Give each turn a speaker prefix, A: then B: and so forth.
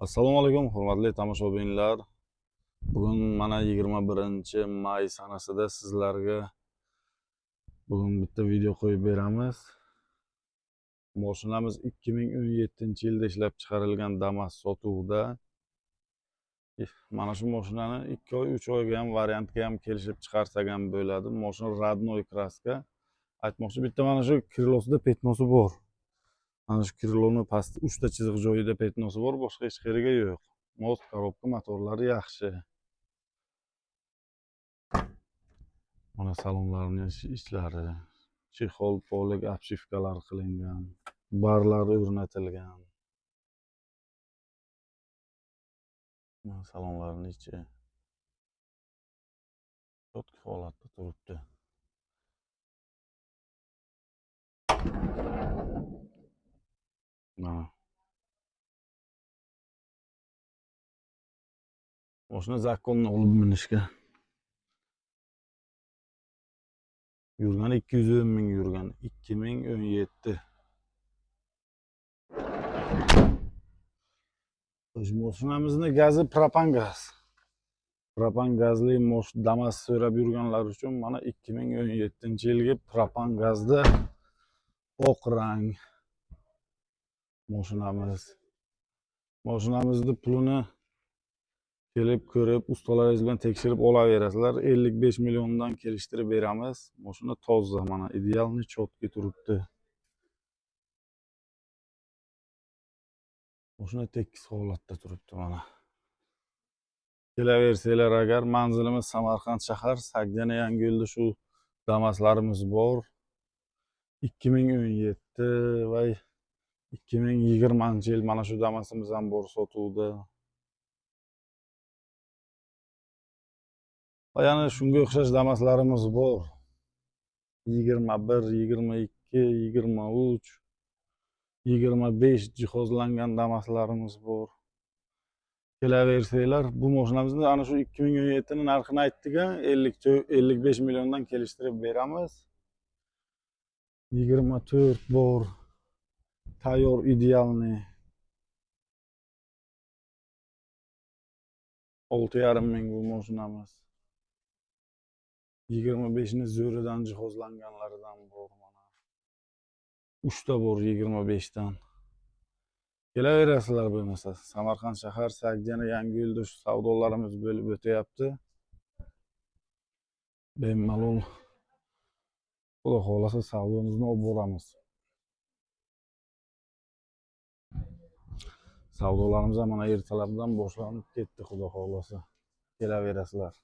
A: Assalomu alaykum, hurmatli tomoshabinlar. Bugun mana 21-may sanasida sizlarga bugun bitta video qo'yib beramiz. Mashinamiz 2017-yilda ishlab chiqarilgan Damas sotuvda. Mana shu mashinani 2 oy, 3 oyga ham variantga ham kelishib chiqarsak ham bo'ladi. Mashina radnoy kraska. Aytmoqchi, bitta mana shu krilosida petnosi bor. Mana shu kriloni past 3 ta chiziq joyida petnosi bor, boshqa hech qayerga yo'q. Most, korobka, motorlari yaxshi. Mana salonlarning ishlari, chexol, polik, obshivkalar qilingan, barlar o'rnatilgan. Mana salonlarning ichi yotqi holatda turibdi. Mana mashina zakonni olib minishga. Yurgani 210 ming yurgan, 2017. Mashinamizni gazi propan gaz. Propan gazli Damas so'rab yurganlar uchun mana 2017-yilgi propan gazda oq rang mashinamiz. Mashinamizni pulini kelib ko'rib, ustalaringiz bilan tekshirib olaverasizlar. 55 milliondan kelishtirib beramiz. Mashina toza, mana idealni chotki turibdi. Mashina tekis holatda turibdi mana. Kelaversanglar agar, manzilimiz Samarqand shahar, Sagdana Yangiyo'lda shu Damaslarimiz bor. 2017 va 2020-yil mana shu Damasimiz ham bor sotuvda. Va yana shunga o'xshash Damaslarimiz bor. 21, 22, 23, 25 jihozlangan Damaslarimiz bor. Kelaversanglar, bu mashinamizni ana shu 2017 ning narxini aytdik, 55 milliondan kelishtirib beramiz. 24 bor. Tayyor idealni 6,5 ming bu mashinamiz. 25 ni zo'ridan jihozlanganlaridan bor mana. 3 ta bor 25 dan. Kelaverasizlar bo'lmasa. Samarqand shahar, Sagdana Yangiyo'lda shu savdolarimiz bo'lib o'tyapti. Bemalol Xudo xolasa savdomizni olib boramiz. Savdolarimiz ham mana ertalabdan boshlanib ketdi, Xudo xolasa. Kelaverasizlar.